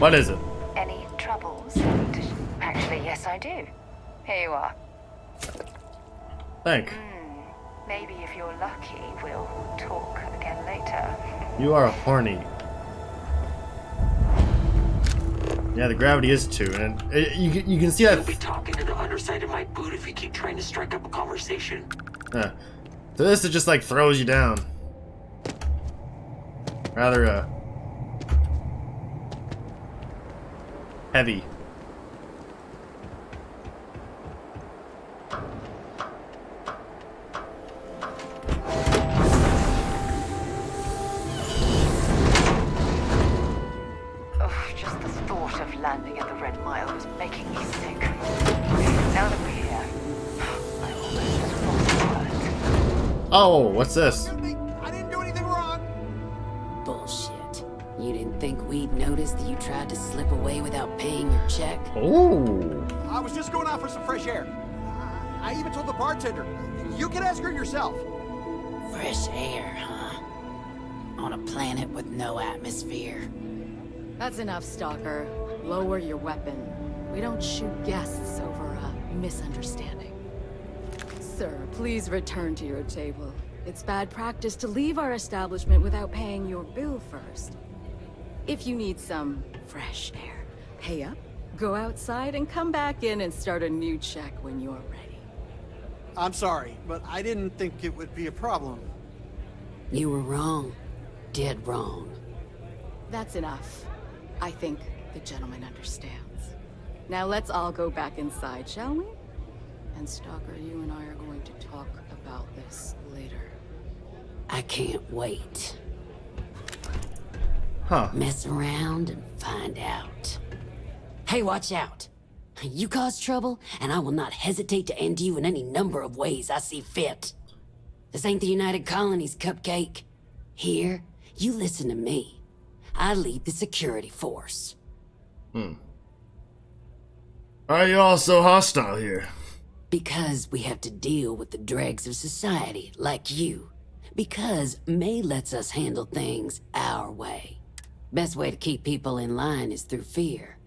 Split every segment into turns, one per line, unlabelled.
What is it?
Any troubles? Actually, yes, I do. Here you are.
Thank.
Maybe if you're lucky, we'll talk again later.
You are horny. Yeah, the gravity is 2, and you can see that.
You'll be talking to the underside of my boot if you keep trying to strike up a conversation.
So this just like throws you down. Rather heavy.
Just the thought of landing at the Red Mile was making me sick. Now that we're here, I almost just lost words.
Oh, what's this?
I didn't do anything wrong.
Bullshit. You didn't think we'd notice that you tried to slip away without paying your check?
Oh.
I was just going out for some fresh air. I even told the bartender. You can ask her yourself.
Fresh air, huh? On a planet with no atmosphere.
That's enough, Stalker. Lower your weapon. We don't shoot guests over a misunderstanding. Sir, please return to your table. It's bad practice to leave our establishment without paying your bill first. If you need some fresh air, pay up, go outside, and come back in and start a new check when you're ready.
I'm sorry, but I didn't think it would be a problem.
You were wrong. Dead wrong.
That's enough. I think the gentleman understands. Now let's all go back inside, shall we? And Stalker, you and I are going to talk about this later.
I can't wait.
Huh.
Mess around and find out. Hey, watch out. You cause trouble, and I will not hesitate to end you in any number of ways I see fit. This ain't the United Colonies, Cupcake. Here, you listen to me. I lead the security force.
Why are you all so hostile here?
Because we have to deal with the dregs of society, like you. Because May lets us handle things our way. Best way to keep people in line is through fear.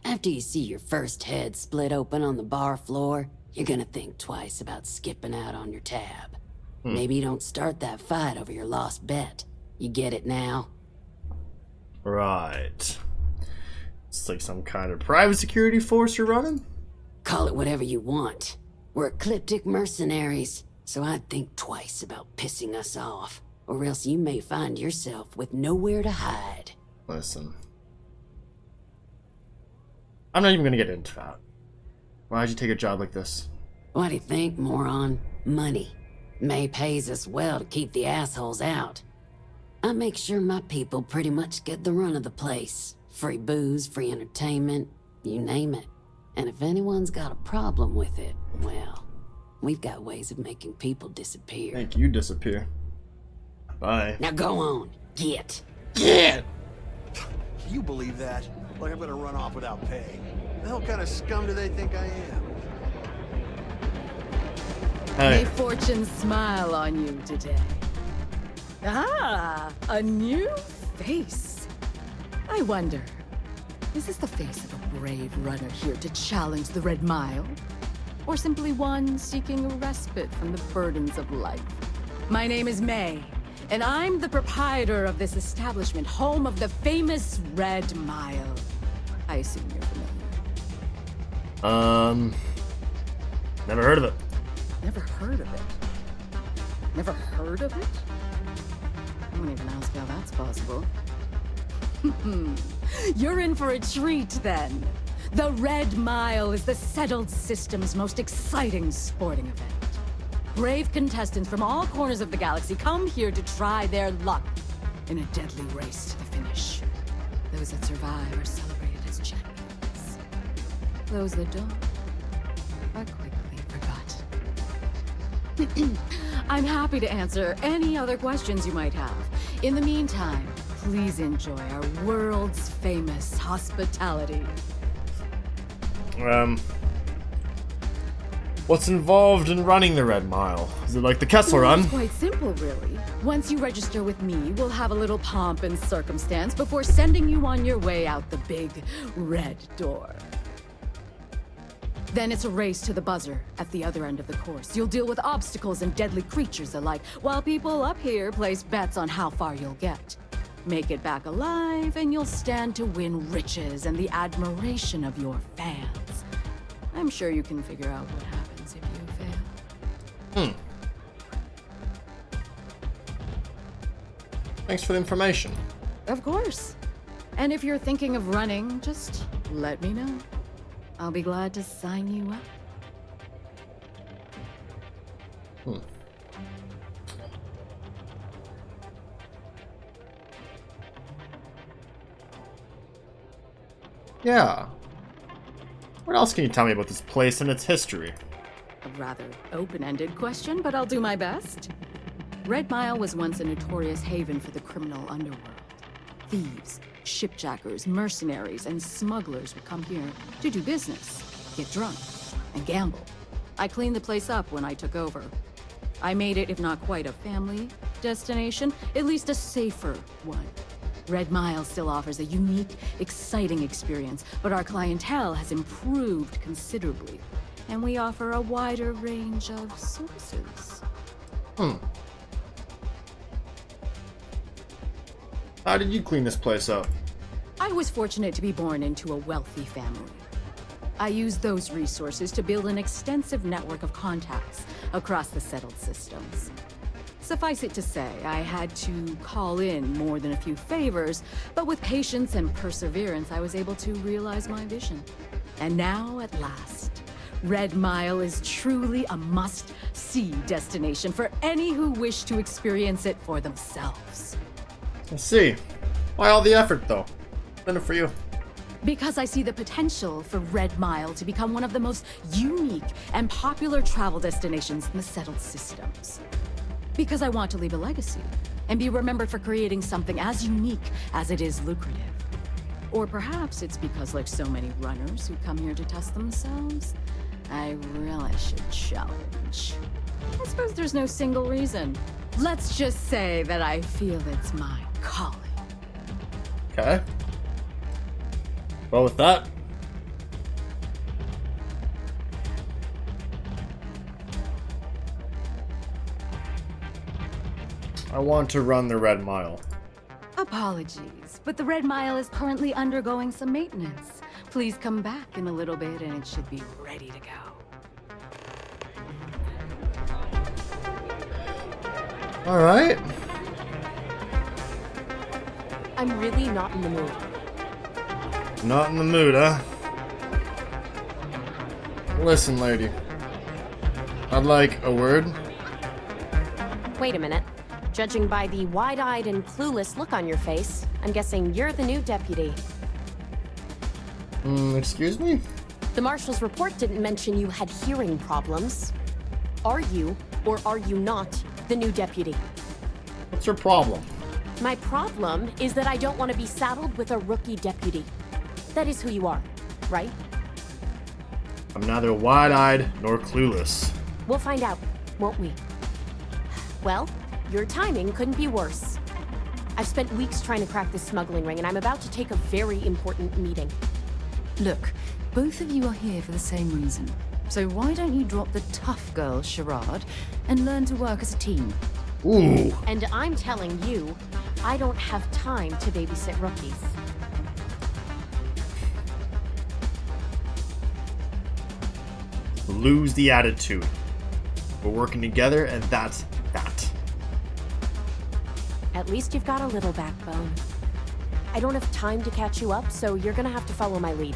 After you see your first head split open on the bar floor, you're gonna think twice about skipping out on your tab. Maybe you don't start that fight over your lost bet. You get it now?
Right. It's like some kind of private security force you're running?
Call it whatever you want. We're ecliptic mercenaries, so I'd think twice about pissing us off, or else you may find yourself with nowhere to hide.
Listen. I'm not even gonna get into that. Why'd you take a job like this?
What do you think, moron? Money. May pays us well to keep the assholes out. I make sure my people pretty much get the run of the place. Free booze, free entertainment, you name it. And if anyone's got a problem with it, well, we've got ways of making people disappear.
Make you disappear. Bye.
Now go on, get.
Get!
Can you believe that? Like I'm gonna run off without pay. The hell kind of scum do they think I am?
May
Hey.
fortune smile on you today. Ah, a new face. I wonder, is this the face of a brave runner here to challenge the Red Mile? Or simply one seeking a respite from the burdens of life? My name is May, and I'm the proprietor of this establishment, home of the famous Red Mile. I assume you're familiar.
Never heard of it.
Never heard of it? Never heard of it? I won't even ask how that's possible. You're in for a treat, then. The Red Mile is the settled system's most exciting sporting event. Brave contestants from all corners of the galaxy come here to try their luck in a deadly race to the finish. Those that survive are celebrated as champions. Those that don't are quickly forgotten. I'm happy to answer any other questions you might have. In the meantime, please enjoy our world's famous hospitality.
What's involved in running the Red Mile? Is it like the Kessel
Well,
Run?
it's quite simple, really. Once you register with me, we'll have a little pomp and circumstance before sending you on your way out the big red door. Then it's a race to the buzzer at the other end of the course. You'll deal with obstacles and deadly creatures alike, while people up here place bets on how far you'll get. Make it back alive, and you'll stand to win riches and the admiration of your fans. I'm sure you can figure out what happens if you fail.
Thanks for the information.
Of course. And if you're thinking of running, just let me know. I'll be glad to sign you up.
Yeah. What else can you tell me about this place and its history?
A rather open-ended question, but I'll do my best. Red Mile was once a notorious haven for the criminal underworld. Thieves, shipjackers, mercenaries, and smugglers would come here to do business, get drunk, and gamble. I cleaned the place up when I took over. I made it, if not quite a family destination, at least a safer one. Red Mile still offers a unique, exciting experience, but our clientele has improved considerably, and we offer a wider range of services.
How did you clean this place up?
I was fortunate to be born into a wealthy family. I used those resources to build an extensive network of contacts across the settled systems. Suffice it to say, I had to call in more than a few favors, but with patience and perseverance, I was able to realize my vision. And now, at last, Red Mile is truly a must-see destination for any who wish to experience it for themselves.
I see. Why all the effort, though? Done it for you.
Because I see the potential for Red Mile to become one of the most unique and popular travel destinations in the settled systems. Because I want to leave a legacy and be remembered for creating something as unique as it is lucrative. Or perhaps it's because, like so many runners who come here to test themselves, I really should challenge. I suppose there's no single reason. Let's just say that I feel it's my calling.
Okay. Well, with that, I want to run the Red Mile.
Apologies, but the Red Mile is currently undergoing some maintenance. Please come back in a little bit and it should be ready to go.
Alright.
I'm really not in the mood.
Not in the mood, huh? Listen, lady. I'd like a word.
Wait a minute. Judging by the wide-eyed and clueless look on your face, I'm guessing you're the new deputy.
Excuse me?
The marshal's report didn't mention you had hearing problems. Are you, or are you not, the new deputy?
What's your problem?
My problem is that I don't want to be saddled with a rookie deputy. That is who you are, right?
I'm neither wide-eyed nor clueless.
We'll find out, won't we? Well, your timing couldn't be worse. I've spent weeks trying to crack this smuggling ring, and I'm about to take a very important meeting.
Look, both of you are here for the same reason. So why don't you drop the tough girl charade and learn to work as a team?
Ooh.
And I'm telling you, I don't have time to babysit rookies.
Lose the attitude. We're working together, and that's that.
At least you've got a little backbone. I don't have time to catch you up, so you're gonna have to follow my lead.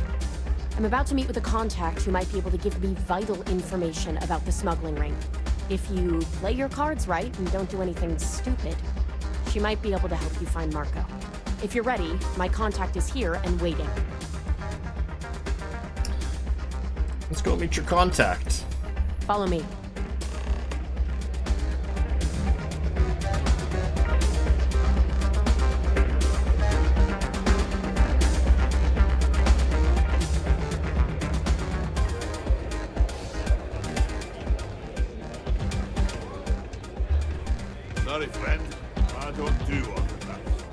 I'm about to meet with a contact who might be able to give me vital information about the smuggling ring. If you play your cards right and don't do anything stupid, she might be able to help you find Marco. If you're ready, my contact is here and waiting.
Let's go meet your contact.
Follow me.
Sorry, friend. I don't do autographs.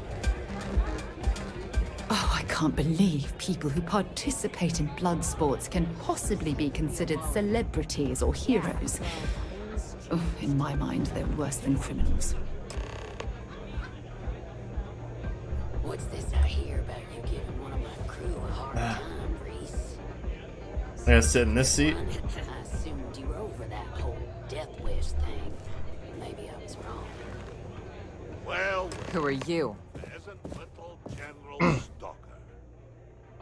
Oh, I can't believe people who participate in blood sports can possibly be considered celebrities or heroes. Oh, in my mind, they're worse than criminals.
What's this I hear about you giving one of my crew a hard time, Reese?
I gotta sit in this seat.
I assumed you were over that whole death wish thing. Maybe I was wrong.
Well,
Who are you?
peasant little General Stalker.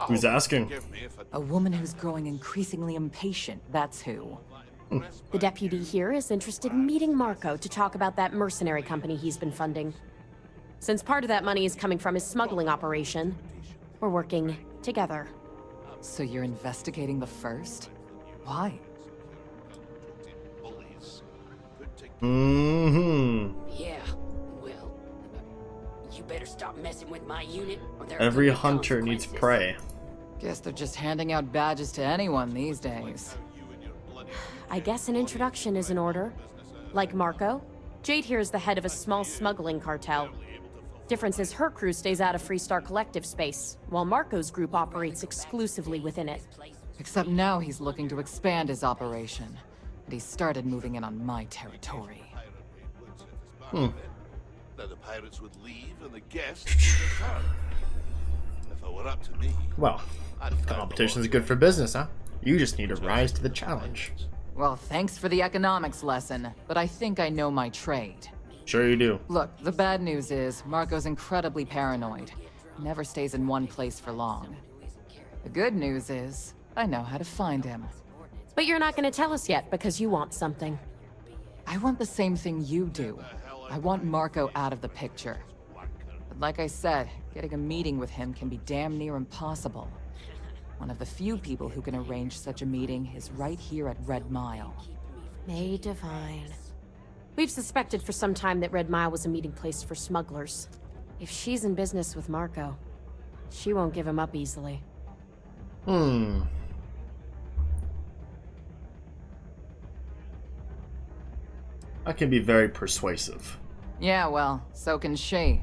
Who's asking?
Forgive me if I
A woman who's growing increasingly impatient, that's who.
The deputy here is interested in meeting Marco to talk about that mercenary company he's been funding. Since part of that money is coming from his smuggling operation, we're working together.
So you're investigating the first? Why?
bullies could take
Yeah, well, you better stop messing with my unit, or there
Every
could be
hunter needs
consequences.
prey.
Guess they're just handing out badges to anyone these days.
I guess an introduction is in order. Like Marco, Jade here is the head of a small smuggling cartel. Difference is her crew stays out of Freestar Collective space, while Marco's group operates exclusively within it.
Except now he's looking to expand his operation. And he started moving in on my territory.
Then the pirates would leave and the guests would return. If it were up to me,
Well,
I'd find
competition's good for business, huh? You just need to rise to the challenge.
Well, thanks for the economics lesson, but I think I know my trade.
Sure you do.
Look, the bad news is, Marco's incredibly paranoid. Never stays in one place for long. The good news is, I know how to find him.
But you're not going to tell us yet because you want something.
I want the same thing you do. I want Marco out of the picture. But like I said, getting a meeting with him can be damn near impossible. One of the few people who can arrange such a meeting is right here at Red Mile.
May Divine. We've suspected for some time that Red Mile was a meeting place for smugglers. If she's in business with Marco, she won't give him up easily.
I can be very persuasive.
Yeah, well, so can she.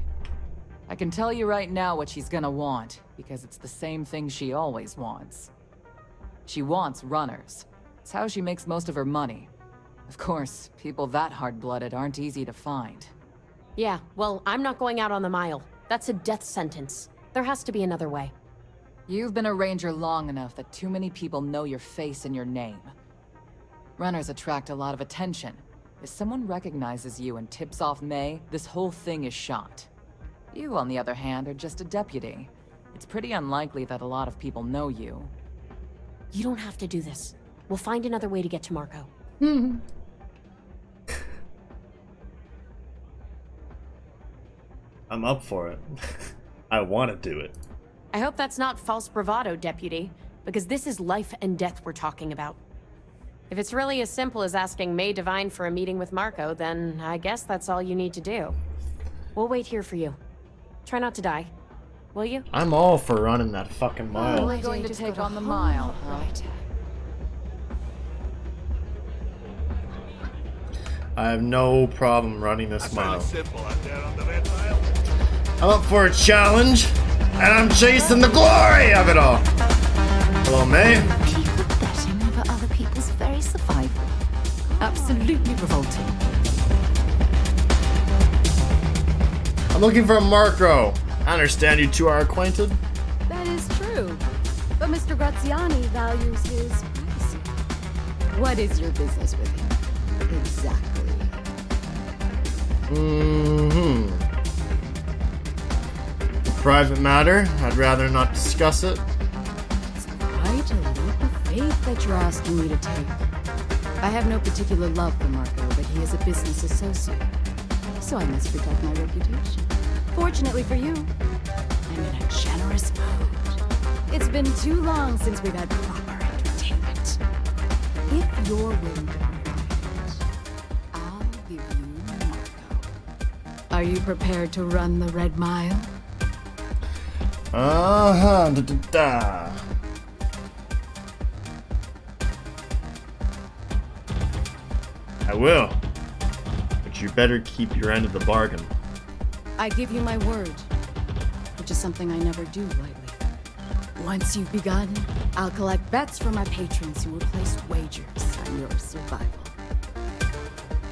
I can tell you right now what she's gonna want, because it's the same thing she always wants. She wants runners. It's how she makes most of her money. Of course, people that hard-blooded aren't easy to find.
Yeah, well, I'm not going out on the Mile. That's a death sentence. There has to be another way.
You've been a ranger long enough that too many people know your face and your name. Runners attract a lot of attention. If someone recognizes you and tips off May, this whole thing is shot. You, on the other hand, are just a deputy. It's pretty unlikely that a lot of people know you.
You don't have to do this. We'll find another way to get to Marco.
I'm up for it. I want to do it.
I hope that's not false bravado, Deputy, because this is life and death we're talking about. If it's really as simple as asking May Divine for a meeting with Marco, then I guess that's all you need to do. We'll wait here for you. Try not to die. Will you?
I'm all for running that fucking mile.
Only going to take on the mile, huh?
I have no problem running this
That's
mile.
really simple out there on the Red Mile.
I'm up for a challenge, and I'm chasing the glory of it all. Hello, May.
People betting over other people's very survival. Absolutely revolting.
I'm looking for Marco. I understand you two are acquainted.
That is true. But Mr. Graziani values his privacy. What is your business with him? Exactly.
Private matter. I'd rather not discuss it.
It's quite a leap of faith that you're asking me to take. I have no particular love for Marco, but he is a business associate. So I must protect my reputation. Fortunately for you, I'm in a generous mood. It's been too long since we've had proper entertainment. If you're willing to provide, I'll give you Marco. Are you prepared to run the Red Mile?
Da, da, da. I will. But but you better keep your end of the bargain.
I give you my word, which is something I never do lightly. Once you've begun, I'll collect bets from my patrons who will place wagers on your survival.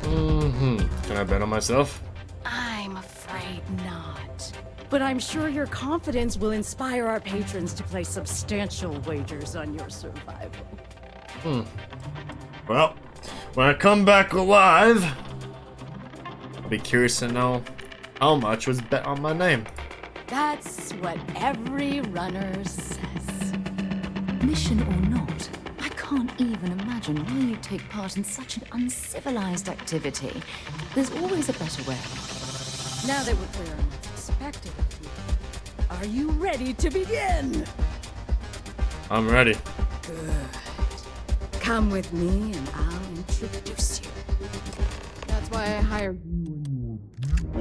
Can I bet on myself?
I'm afraid not. But I'm sure your confidence will inspire our patrons to place substantial wagers on your survival.
Well, when I come back alive, I'll be curious to know how much was bet on my name.
That's what every runner says.
Mission or not, I can't even imagine why you take part in such an uncivilized activity. There's always a better way.
Now that we're clear on what's expected of you, are you ready to begin?
I'm ready.
Good. Come with me and I'll introduce you. That's why I hired you. I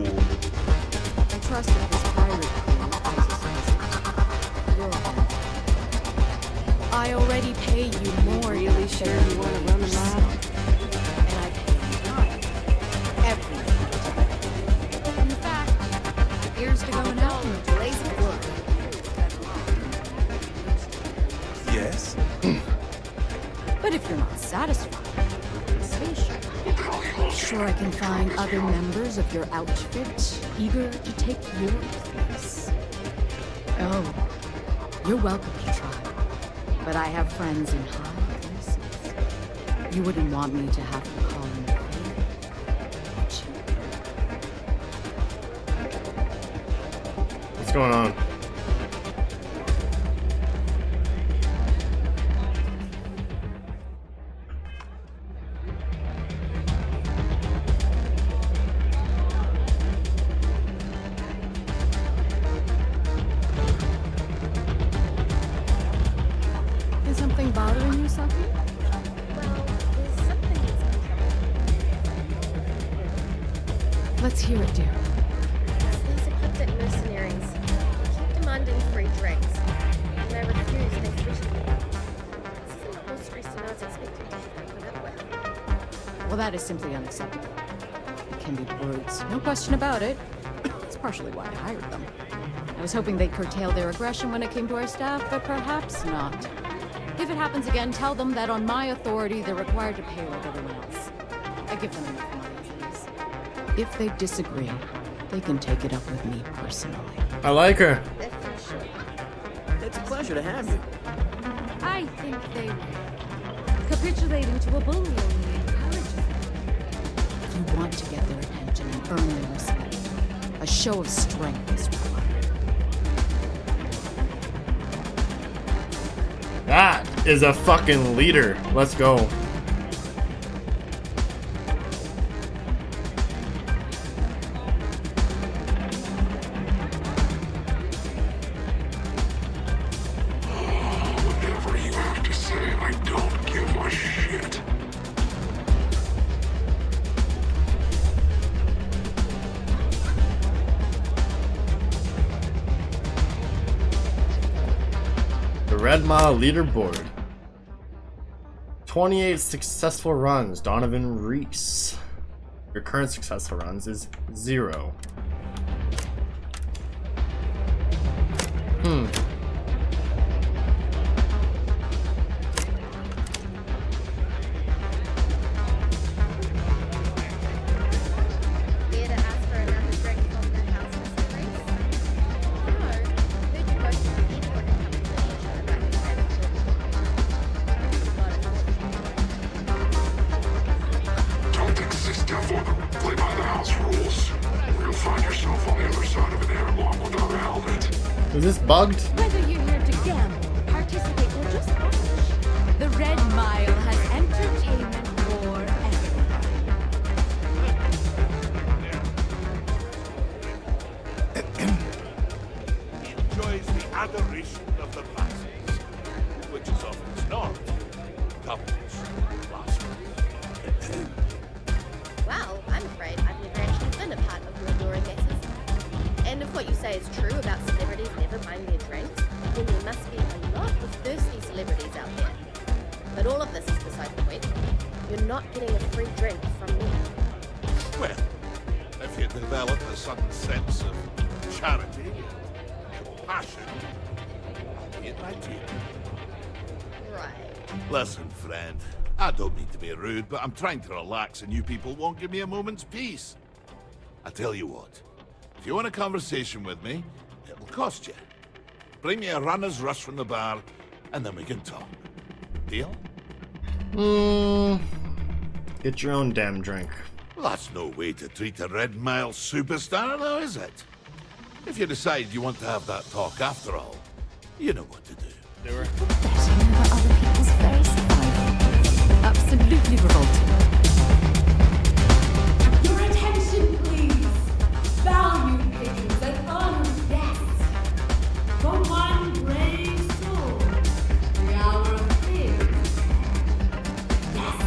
trust that this pirate crew is your home. I already pay you more. Really sure you want to run a mile? And I pay you time. Every day. In fact, here's to going out in a blaze of glory.
Yes?
But if you're not satisfied, stay sure. Sure I can find other members of your outfit eager to take your place. Oh, you're welcome to try. But I have friends in high places. You wouldn't want me to have to call in a favor, would you?
What's going on?
Is something bothering you, Saki?
Well, there's something that's
Let's hear it, dear.
These ecliptic mercenaries. They keep demanding free drinks. When I refuse, they threaten me. This isn't the horse race I was expecting to have put up with.
Well, that is simply unacceptable. It can be brutes, no question about it. It's partially why I hired them. I was hoping they'd curtail their aggression when it came to our staff, but perhaps not. If it happens again, tell them that on my authority, they're required to pay like everyone else. I give them enough money as it is. If they disagree, they can take it up with me personally.
I like her.
That's for sure.
It's a pleasure to have you.
I think they will. Capitulating to a bully only encourages them. If you want to get their attention and earn their respect, a show of strength is required.
That is a fucking leader. Let's go.
Whatever you have to say, I don't give a shit.
The Red Mile leaderboard. 28 successful runs, Donovan Reese. Your current successful runs is 0.
Here to ask for another drink from the house, Mr. Reese? No. Heard you both compete when it comes to each other back in
Don't think this is devil. Play by the house rules. Or you'll find yourself on the other side of an airlock without a helmet.
Is this bugged?
Whether you're here to gamble, participate, or just watch, the Red Mile has entertainment for everyone.
He enjoys the adoration of the masses, which is often not couples, classmates.
Well, I'm afraid I've never actually been a part of your adoring masses. And if what you say is true about celebrities never buying their drinks, then there must be a lot of thirsty celebrities out there. But all of this is beside the point. You're not getting a free drink from me.
Well,
develop a sudden sense of charity, compassion, I'll be at my table.
Right.
Listen, friend, I don't mean to be rude, but I'm trying to relax and you people won't give me a moment's peace. I tell you what, if you want a conversation with me, it will cost you. Bring me a runner's rush from the bar, and then we can talk. Deal?
Get your own damn drink.
Well, that's no way to treat a Red Mile superstar, though, is it? If you decide you want to have that talk after all, you know what to do.
Do her.
Betting over other people's very survival. Absolutely revolting.
Your attention, please. Valued patrons and honored guests. For one brave soul, the hour of fear. Yes,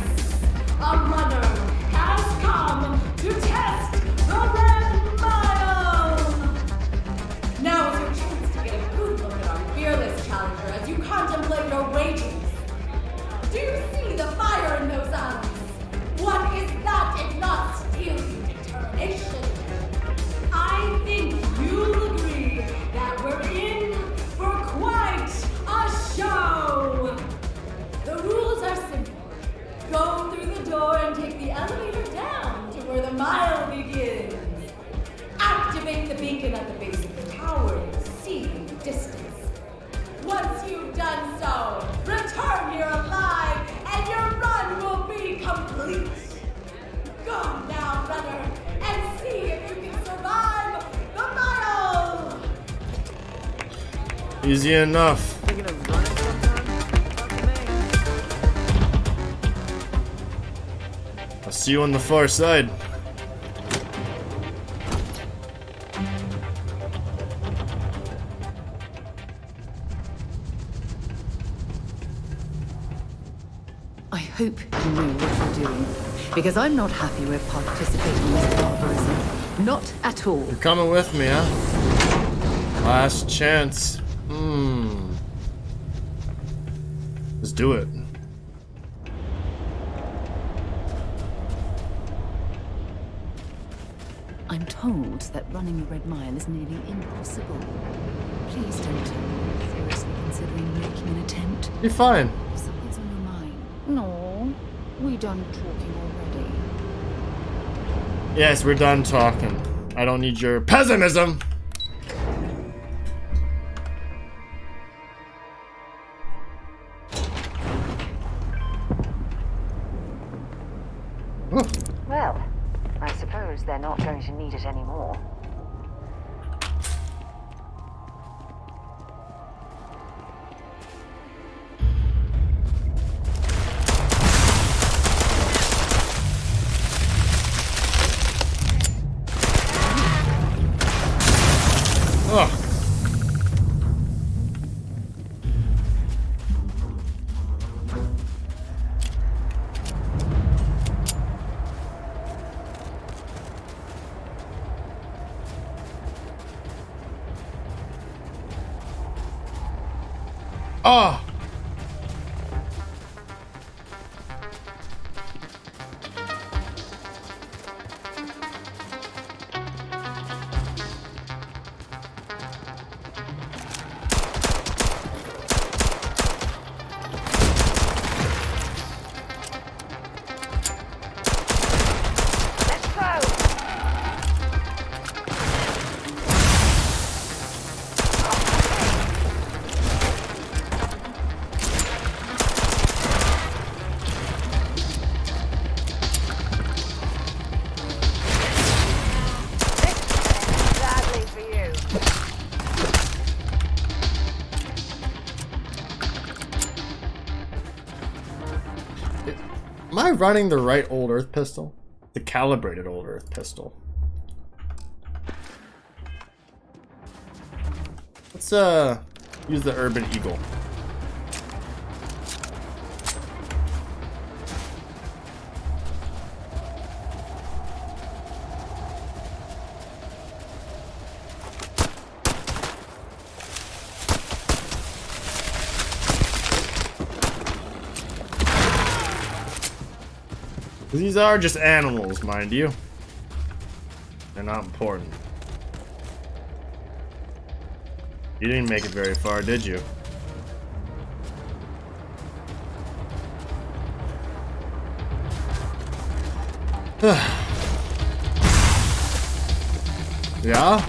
a runner has come to test the Red Mile. Now is your chance to get a good look at our fearless challenger as you contemplate your wages. Do you see the fire in those eyes? What is that if not steely determination? I think you'll agree that we're in for quite a show. The rules are simple. Go through the door and take the elevator down to where the mile begins. Activate the beacon at the base of the tower and see in the distance. Once you've done so, return here alive and your run will be complete. Go now, runner, and see if you can survive the mile!
Easy enough. I'll see you on the far side.
I hope you know what you're doing, because I'm not happy we're participating in this barbarism. Not at all.
You're coming with me, huh? Last chance. Let's do it.
I'm told that running the Red Mile is nearly impossible. Please don't tell me you're seriously considering making an attempt.
You're fine.
If something's on your mind. No, we done talking already.
Yes, we're done talking. I don't need your pessimism.
Well, I suppose they're not going to need it anymore.
Ugh. Oh. Am I running the right old Earth pistol? The calibrated old Earth pistol. Let's use the Urban Eagle. These are just animals, mind you. They're not important. You didn't make it very far, did you? Yeah?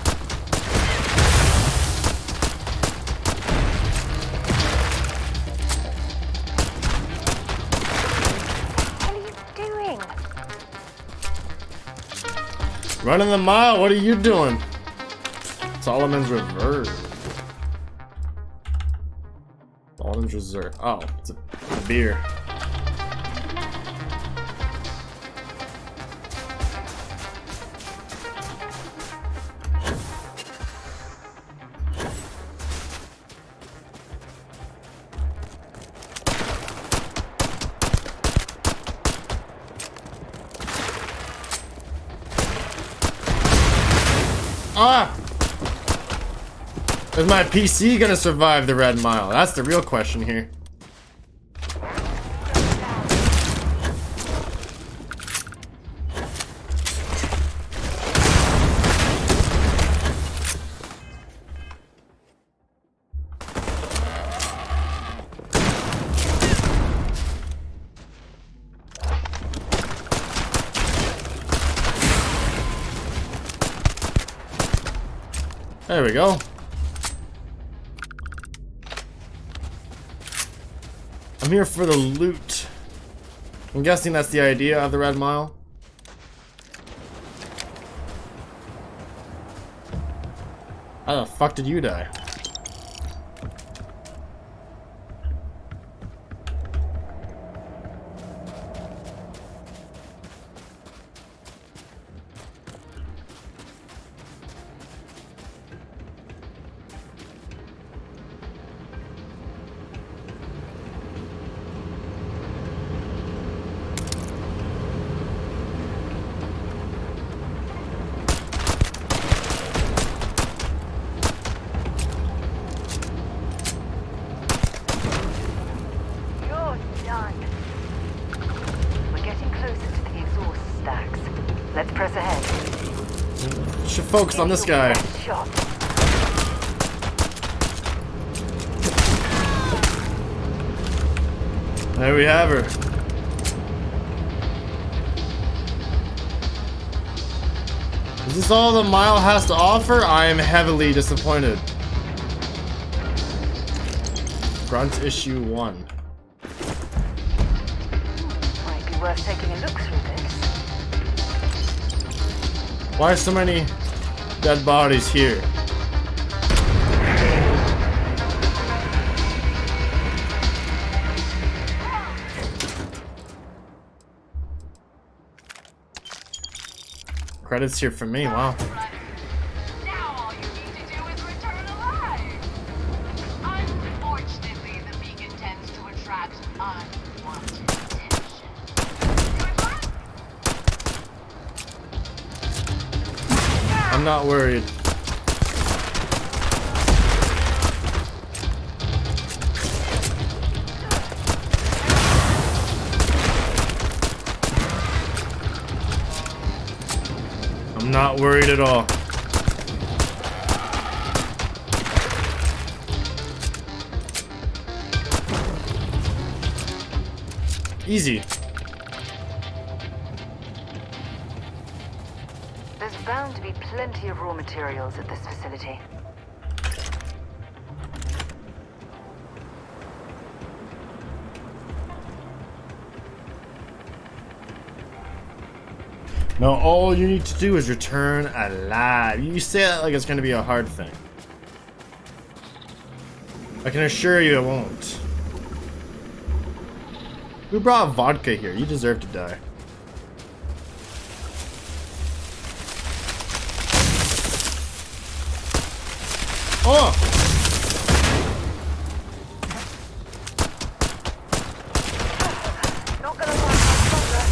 What are you doing?
Running the mile, what are you doing? Solomon's Reserve. Solomon's Reserve. Oh, it's a beer. Ah! Is my PC gonna survive the Red Mile? That's the real question here. There we go. I'm here for the loot. I'm guessing that's the idea of the Red Mile. How the fuck did you die?
Let's press ahead.
Should focus on this guy. There we have her. Is this all the mile has to offer? I am heavily disappointed. Grunt issue 1.
Might be worth taking a look through this.
Why are so many dead bodies here? Credits here for me, wow.
Now all you need to do is return alive. Unfortunately, the beacon tends to attract unwanted attention.
I'm not worried. I'm not worried at all. Easy.
There's bound to be plenty of raw materials at this facility.
No, all you need to do is return alive. You say that like it's going to be a hard thing. I can assure you it won't. Who brought vodka here? You deserve to die. Oh!
Not gonna last much longer.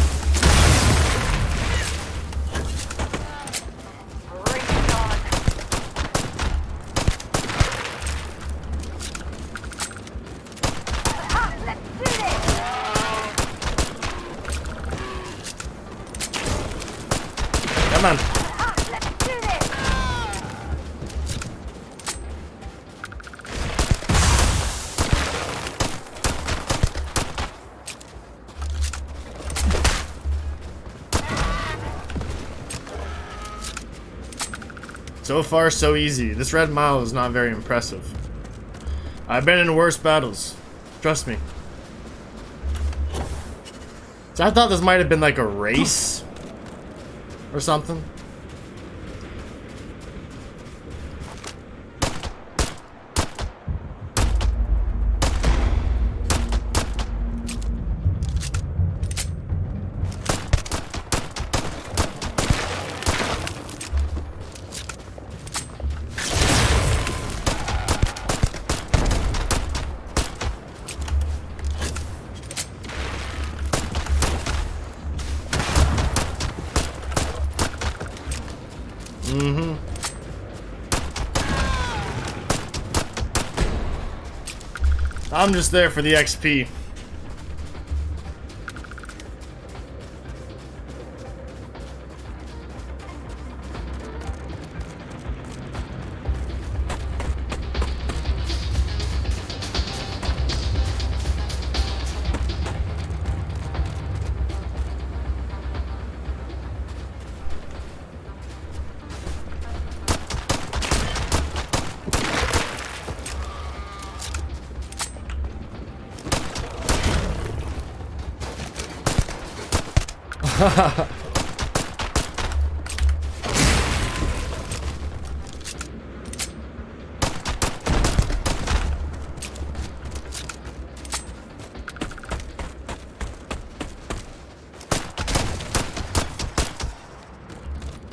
Bring it on. Let's do this.
Come on.
Let's
So far, so easy. This Red Mile is not very impressive. I've been in worse battles. Trust me. So I thought this might have been like a race or something. I'm just there for the XP.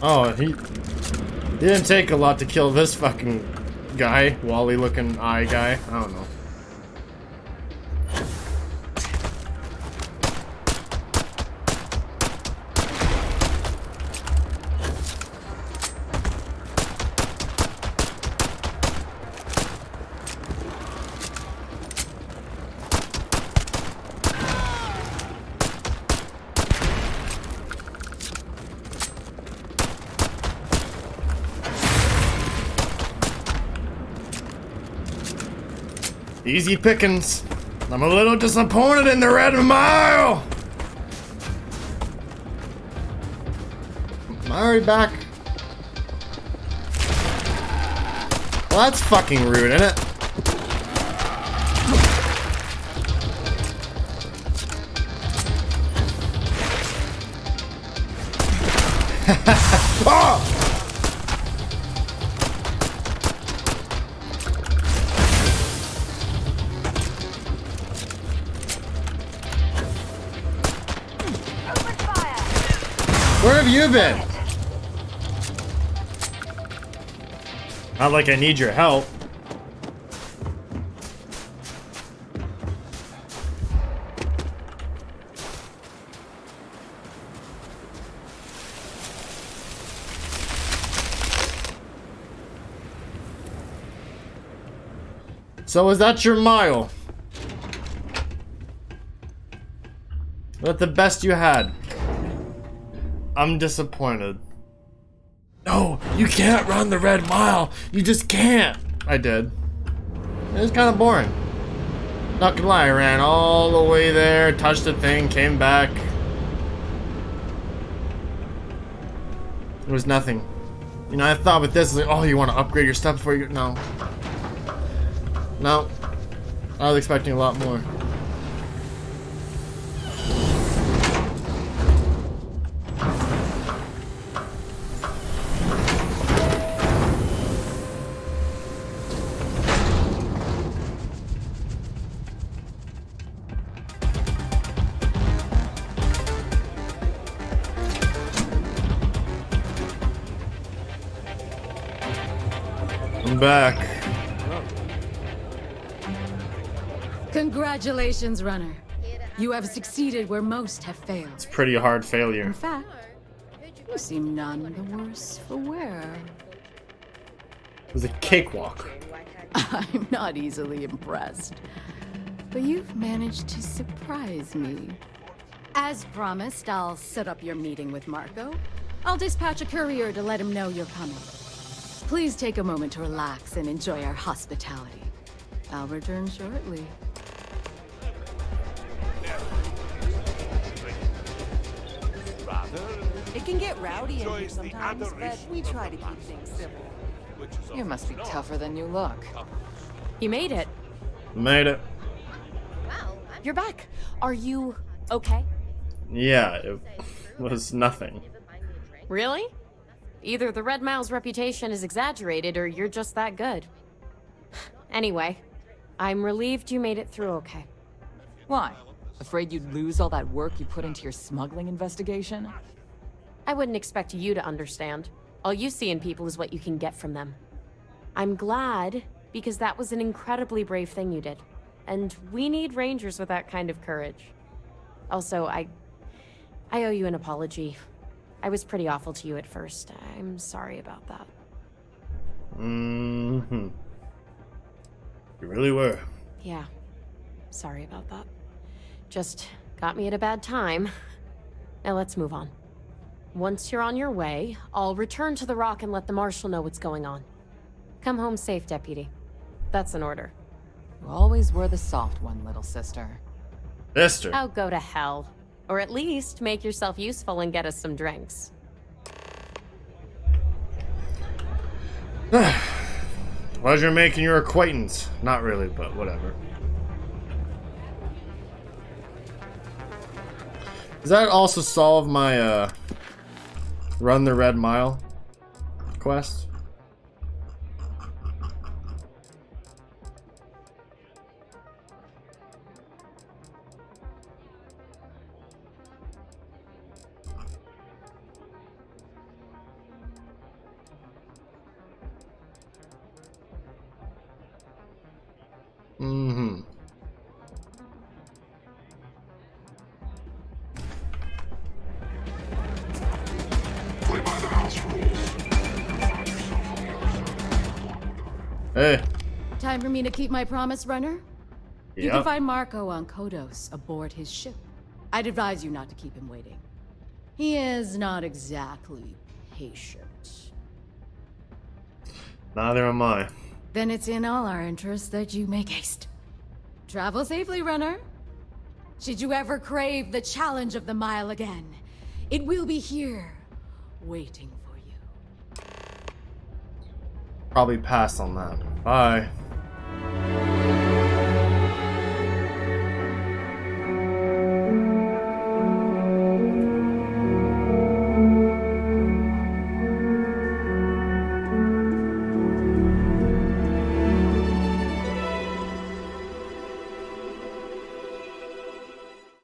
Oh, he didn't take a lot to kill this fucking guy, Wally looking eye guy. I don't know. Easy pickings. I'm a little disappointed in the Red Mile. Am I already back? Well, that's fucking rude, isn't it? Oh! Where have you been? Not like I need your help. So is that your mile? Was that the best you had? I'm disappointed. No, you can't run the Red Mile. You just can't. I did. It was kind of boring. Not gonna lie, I ran all the way there, touched the thing, came back. It was nothing. You know, I thought with this, like, oh, you want to upgrade your stuff before you go? No. No. I was expecting a lot more. I'm back.
Congratulations, runner. You have succeeded where most have failed.
It's a pretty hard failure.
In fact, you seem none the worse for wear.
It was a cakewalk.
I'm not easily impressed. But you've managed to surprise me. As promised, I'll set up your meeting with Marco. I'll dispatch a courier to let him know you're coming. Please take a moment to relax and enjoy our hospitality. I'll return shortly.
It can get rowdy in here sometimes, but we try to keep things civil.
You must be tougher than you look.
You made it.
Made it.
You're back. Are you okay?
Yeah, it was nothing.
Really? Either the Red Mile's reputation is exaggerated or you're just that good. Anyway, I'm relieved you made it through okay.
Why? Afraid you'd lose all that work you put into your smuggling investigation?
I wouldn't expect you to understand. All you see in people is what you can get from them. I'm glad, because that was an incredibly brave thing you did. And we need rangers with that kind of courage. Also, I owe you an apology. I was pretty awful to you at first. I'm sorry about that.
Mm-hmm. You really were.
Yeah. Sorry about that. Just got me at a bad time. Now let's move on. Once you're on your way, I'll return to the Rock and let the Marshal know what's going on. Come home safe, Deputy. That's an order.
You always were the soft one, little sister.
Sister.
Oh, go to hell. Or at least make yourself useful and get us some drinks.
Pleasure making your acquaintance. Not really, but whatever. Does that also solve my, Run the Red Mile quest? Mm-hmm.
Play by the house rules.
Hey.
Time for me to keep my promise, runner? You can
Yep.
find Marco on Kodos aboard his ship. I'd advise you not to keep him waiting. He is not exactly patient.
Neither am I.
Then it's in all our interests that you make haste. Travel safely, runner. Should you ever crave the challenge of the mile again, it will be here, waiting for you.
Probably pass on that. Bye.